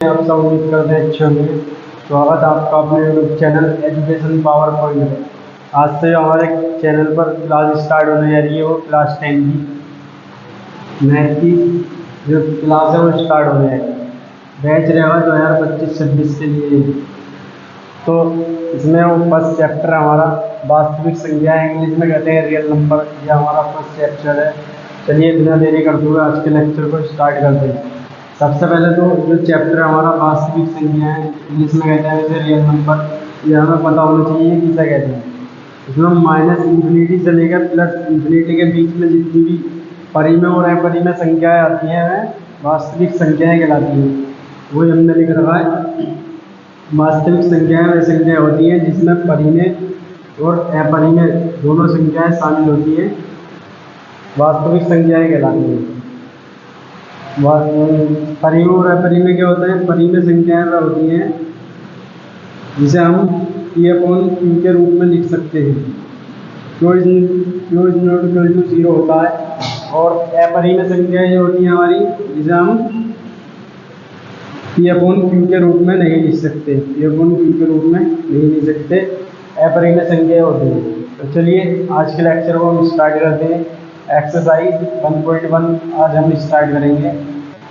आप सब उम्मीद करते हैं अच्छे होंगे। स्वागत है आपका अपने YouTube channel education power point में। आज से हमारे चैनल पर क्लास स्टार्ट होने जा रही है, वो क्लास 10 की मैथ की जो क्लास है वो स्टार्ट होने जा रही है। बैच रहेगा 2025-26 के लिए। तो इसमें वो फर्स्ट चैप्टर हमारा वास्तविक संख्या है, इंग्लिश में कहते हैं रियल नंबर। यह हमारा फर्स्ट चैप्टर है। चलिए बिना देरी करते हुए आज के लेक्चर को स्टार्ट करते हैं। सबसे पहले तो जो चैप्टर हमारा वास्तविक संख्या है, इंग्लिश में कहते हैं जैसे रियल नंबर, ये हमें पता होना चाहिए किसे कहते हैं। इसमें माइनस इन्फिनिटी से लेकर प्लस इन्फिनिटी के बीच में जितनी भी परिमेय और अपरिमेय संख्याएं आती हैं वह वास्तविक संख्याएं कहलाती हैं। वही हमने लिख रखा है। वास्तविक संख्याएं वे संख्याएं होती हैं जिसमें परिमेय और अपरिमेय दोनों संख्याएं शामिल होती हैं, वास्तविक संख्याएं कहलाती हैं। परिमेय और अपरिमेय क्या होता है? परिमेय संख्याएं वह होती हैं जिसे हम P/Q के रूप में लिख सकते हैं। Q is not equal to 0 होता है। और अपरिमेय संख्याएं जो होती हैं हमारी, जिसे हम P/Q के रूप में नहीं लिख सकते, P/Q के रूप में नहीं लिख सकते, अपरिमेय संख्याएं होती हैं। तो चलिए आज के लेक्चर को हम स्टार्ट करते हैं। एक्सरसाइज 1.1 आज हम स्टार्ट करेंगे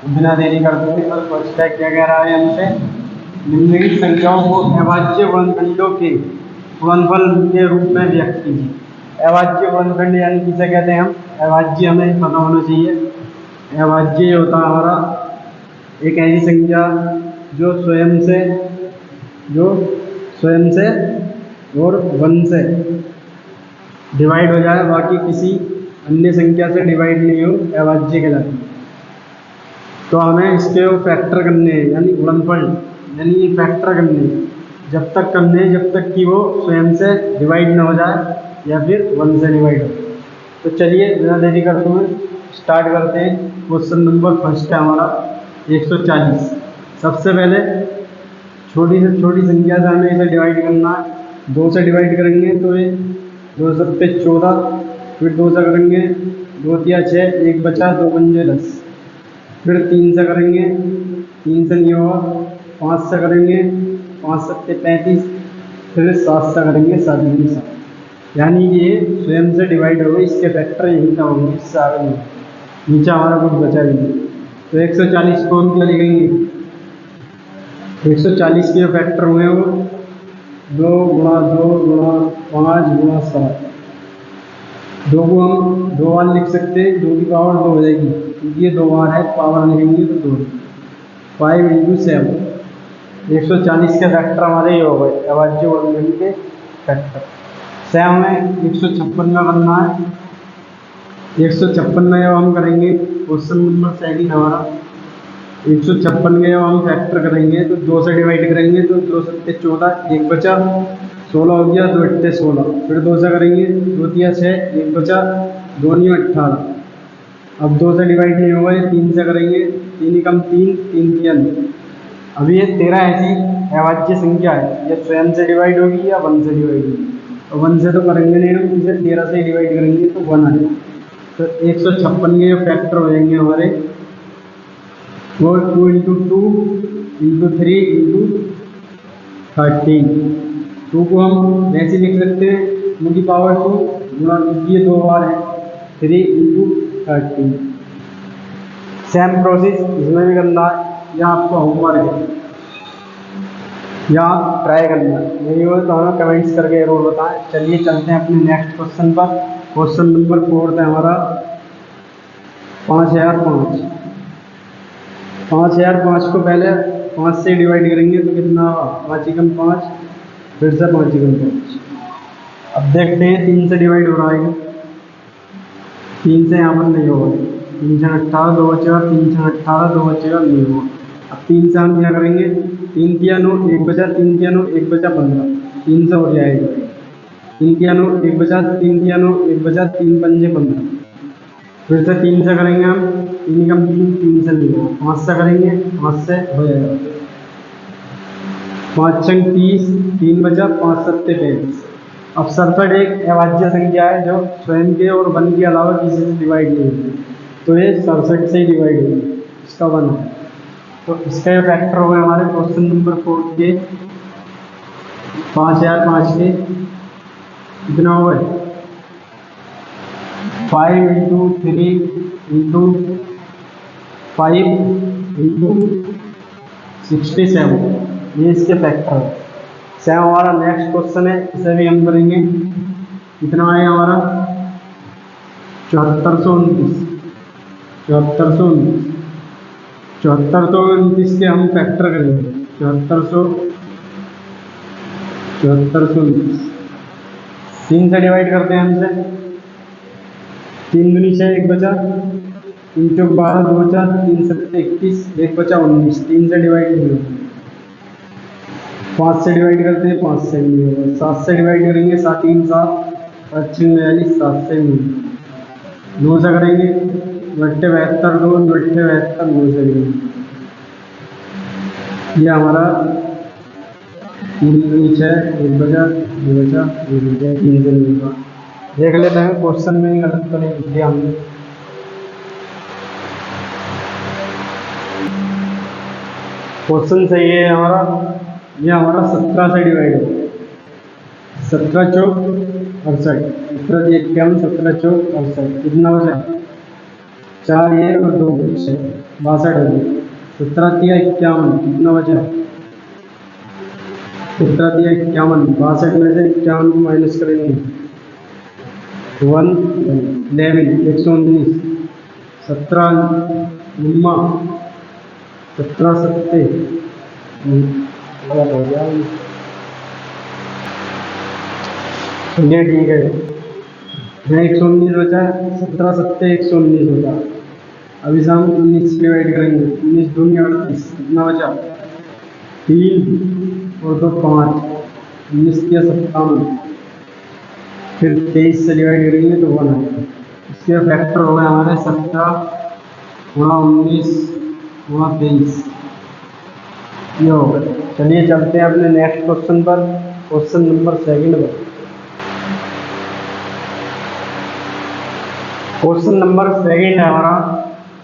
बिना देरी करते हुए। और फर्स्ट क्या कह रहा है हमसे? निम्नलिखित संख्याओं को अभाज्य वर्गखंडों के गुणनफल के रूप में व्यक्त कीजिए। अभाज्य वर्गखंड यानी किसे कहते हैं हम? अभाज्य हमें पता होना चाहिए। अभाज्य होता है हमारा एक ऐसी संख्या जो स्वयं से और 1 से डिवाइड हो जाए, बाकी किसी अन्य संख्या से डिवाइड नहीं हो, अभाज्य कहलाती है। तो हमें इसके फैक्टर करने हैं, यानी गुणनफल, यानी फैक्टर करने हैं। जब तक करने हैं जब तक कि वो स्वयं से डिवाइड ना हो जाए या फिर 1 से डिवाइड हो। तो चलिए बिना देरी करते हुए स्टार्ट करते हैं। क्वेश्चन नंबर फर्स्ट है हमारा 140। सबसे पहले छोटी से छोटी संख्या से हमें इसे डिवाइड करना है। 2 से डिवाइड करेंगे तो ये 2 सत्ते 14, फिर 2 से करेंगे 2 तिया 6, 1 बचा, 2 पंजे 10। फिर 3 से करेंगे, 3 से नहीं होगा, 5 से करेंगे, 5 सत्ते 35, फिर 7 से करेंगे, 7 दूनी 7। यानी कि ये स्वयं से डिवाइड हो गई, इसके फैक्टर यहीं तक होंगे, इससे आगे नहीं। नीचे हमारा कुछ बचा भी नहीं। तो 140 को हम क्या लिखेंगे? 140 के फैक्टर हुए वो 2 गुणा 2 गुणा 5 गुणा 7। 2 को हम 2 बार लिख सकते हैं, 2 की पावर 2 हो जाएगी, क्योंकि ये 2 बार है, पावर लिखेंगे तो 2। 5 × 7, 140 के फैक्टर हमारे ये हो गए, अभाज्य वर्गखंड के फैक्टर। सेम हमें 156 में करना है। 156 में जब हम करेंगे, क्वेश्चन नंबर सेकंड हमारा 156 के जब हम फैक्टर करेंगे तो 2 से डिवाइड करेंगे तो 2 सत्ते 14, 1 बचा, 16 हो गया, 2 अट्ठे 16। फिर 2 से करेंगे, 2 तिया 6, 1 बचा, 2 नहीं 18। अब 2 से डिवाइड नहीं होगा, 3 से करेंगे, 3 कम 3, 3 तिया नहीं। अब ये 13 ऐसी अभाज्य संख्या है, ये स्वयं से डिवाइड होगी या 1 से डिवाइड होगी। तो 1 से तो करेंगे नहीं हम, इसे 13 से डिवाइड करेंगे तो 1 आएगा। तो 156 के फैक्टर हो जाएंगे हमारे वो 2 × 2 × 3 × 13। 2 को हम ऐसे लिख सकते हैं 2 की पावर 2 गुणा, ये 2 बार है, 3 × 13। सेम प्रोसेस इसमें भी करना है, या आपका होमवर्क है, या आप ट्राई करना है। नहीं हो तो हमें कमेंट्स करके जरूर बताएं। चलिए चलते हैं अपने नेक्स्ट क्वेश्चन पर। क्वेश्चन नंबर 4 है हमारा 5005। 5005 को पहले 5 से डिवाइड करेंगे तो कितना होगा? 5 × 5, फिर से 5 × 5। अब देखते हैं 3 से डिवाइड हो रहा है, 3 से यहाँ पर नहीं होगा, 3 से 18, 2 बचेगा, 3 से 18, 2 बचेगा, नहीं होगा। अब 3 से हम क्या करेंगे? 3 तिया 9, 1 बचा, 3 तिया 9, 1 बचा, 15। 3 से हो जाएगा, 3 तिया 9, 1 बचा, 3 तिया 9, 1 बचा, 3 पंजे 15। फिर से 3 से करेंगे हम, 3 कम 3, 3 से नहीं होगा, 5 से करेंगे, 5 से हो जाएगा, 5 छंग 30, 3 बचा, 5 सत्ते 35। अब 67 एक अभाज्य संख्या है जो स्वयं के और 1 के अलावा किसी से डिवाइड नहीं होती, तो ये 67 से ही डिवाइड होगी, इसका 1 है। तो इसका ये फैक्टर हो गया हमारे क्वेश्चन नंबर 4 के 5005 के कितना हो गए 5 इंटू 3 इंटू 5 इंटू 67, ये इसके फैक्टर है। सेम हमारा नेक्स्ट क्वेश्चन है, इसे भी हम करेंगे। कितना है हमारा 7429 के हम फैक्टर करेंगे। 7429 3 से डिवाइड करते हैं हमसे। 3 दूनी 6, 1 बचा, 3 चौक 12, 2 बचा, 3 7 21, 1 बचा 19। 3 से डिवाइड नहीं होगा, 5 से डिवाइड करते हैं, 5 से नहीं होगा। 7 से डिवाइड करेंगे, 7 3 7, 7 42, 7 से नहीं। 9 से करेंगे, 72 2, 72 9 से करेंगे। ये हमारा 3 दूनी 6, 1 बचा, 2 बचा, 1 बचा, 3 से नहीं होगा। देख लेते हैं क्वेश्चन में गलत तो नहीं लिख दिया हमने। क्वेश्चन सही है हमारा। ये हमारा 17 से डिवाइड है। 17 चौक 68, 17 51, 17 चौक 68, कितना बचा 4 ये और 2 बचे 62 हो गए। 17 3 51, कितना बचा 17 3 51, 62 में से 51 को माइनस करेंगे 1 11 119, 17 9 17 7 हो गया। चलिए ठीक है, 119 बचा, 17 7 119 बचा। अभी से हम 19 से डिवाइड करेंगे। 19 दूनी 38, कितना बचा 3 और 2 5, 19 के 57। फिर 23 से डिवाइड करेंगे तो 1 आएगा। इसके फैक्टर हो गए हमारे 17 गुणा 19 गुणा 23, ये हो गया। चलिए चलते हैं अपने नेक्स्ट क्वेश्चन पर, क्वेश्चन नंबर 2 पर। क्वेश्चन नंबर 2 है हमारा,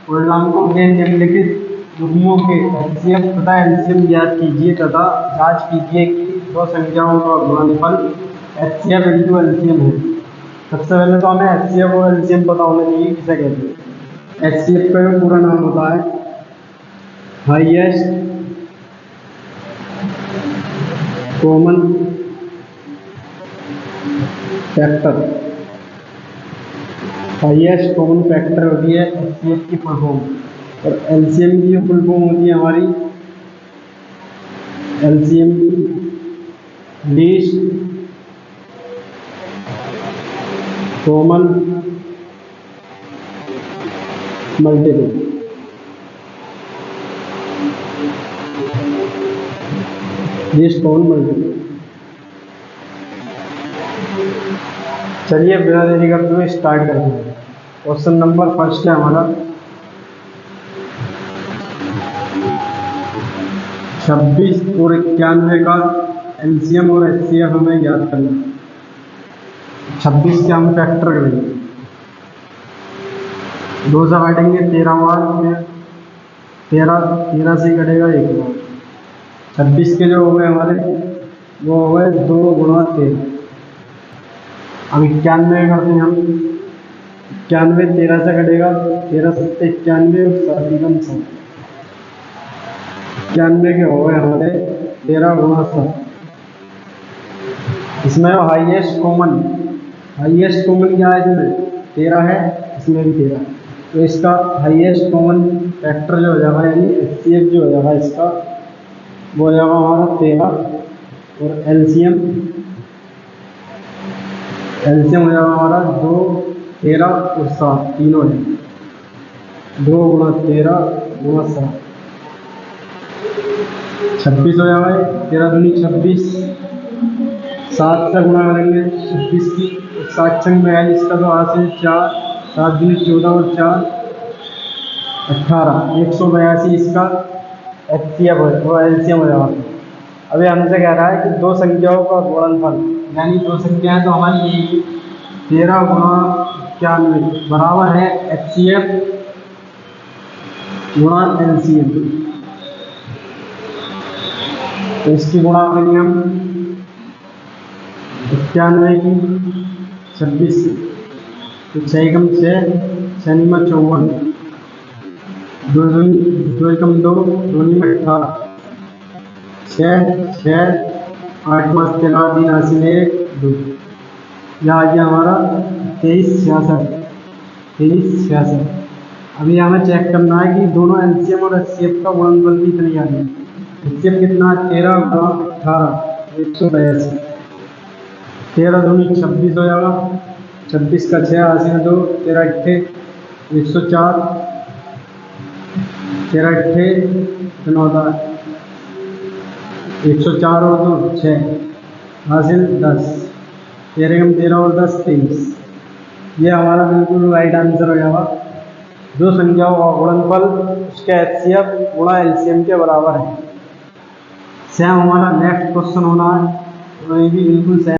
पूर्णांकों के निम्नलिखित युग्मों के एचसीएफ तथा एलसीएम ज्ञात कीजिए तथा जांच कीजिए कि दो संख्याओं का गुणनफल एचसीएफ इंटू एलसीएम है। सबसे पहले तो हमें एचसीएफ और एलसीएम पता होना चाहिए किसे कहते हैं। एचसीएफ का पूरा नाम होता है highest common factor. Highest common factor होती है एचसीएफ की फुल फॉर्म, और एलसीएम की फुल फॉर्म होती है हमारी एलसीएम की least common multiple. Least common multiple. चलिए बिना देरी करते हुए स्टार्ट करते हैं। क्वेश्चन नंबर 1 है हमारा 26 और 91 का एलसीएम और एचसीएफ हमें याद करना। 26 के हम फैक्टर करेंगे, 2 से काटेंगे 13 बार, 13 से कटेगा 1 बार। 26 के जो हो गए हमारे वो हो गए 2 गुणा 13। अब 91 करते हैं हम, 91 13 से कटेगा, 13 7 91 और 7 7। 91 के हो गए हमारे 13 गुणा 7। इसमें हाईएस्ट कॉमन क्या है, इसमें 13 है, इसमें भी 13। तो इसका हाईएस्ट कॉमन फैक्टर जो हो जाएगा यानी एचसीएफ जो हो जाएगा इसका वो हो जाएगा हमारा 13, और एलसीएम हो जाएगा हमारा 2 13 और 7 तीनों है। 2 गुणा 13 गुणा 7 26 हो जाएगा। 13 दूनी 26, 7 से गुणा करेंगे 26 की, 7 छंग 42 का तो आज से 4, 7 दूनी 14 और 4 18, 182 इसका एचसीएफ वो एलसीएम हो जाएगा। अभी हमसे कह रहा है कि दो संख्याओं का गुणनफल, यानी दो संख्याएं तो हमारी यही 13 गुणा 91 बराबर है एचसीएफ गुणा एलसीएम। तो इसकी गुणा करेंगे हम 91 की 26 से, तो 6 एकम 6, 6 निमा 54, 2 एकम 2, 2 निमा 18, 6 6, 8 5 13 3 80 1 2, यह आ गया हमारा 2366। 2366। अभी हमें चेक करना है कि दोनों एलसीएम और एचसीएफ का गुणनफल भी इतनी आ रही है। एचसीएफ कितना है 13 गुणा 18 182, 13 दूनी 26 हो जाएगा, 26 का 6 80 में 2, 13 अट्ठे 104, 13 अट्ठे कितना होता है 104 और 2 6 हासिल 10, 13 कम 13 और 10 23। ये हमारा बिल्कुल राइट आंसर हो जाएगा। जो संख्याओं का गुणनफल उसके एचसीएफ गुणा एलसीएम के बराबर है। सेम हमारा नेक्स्ट क्वेश्चन होना है, तो ये भी बिल्कुल सेम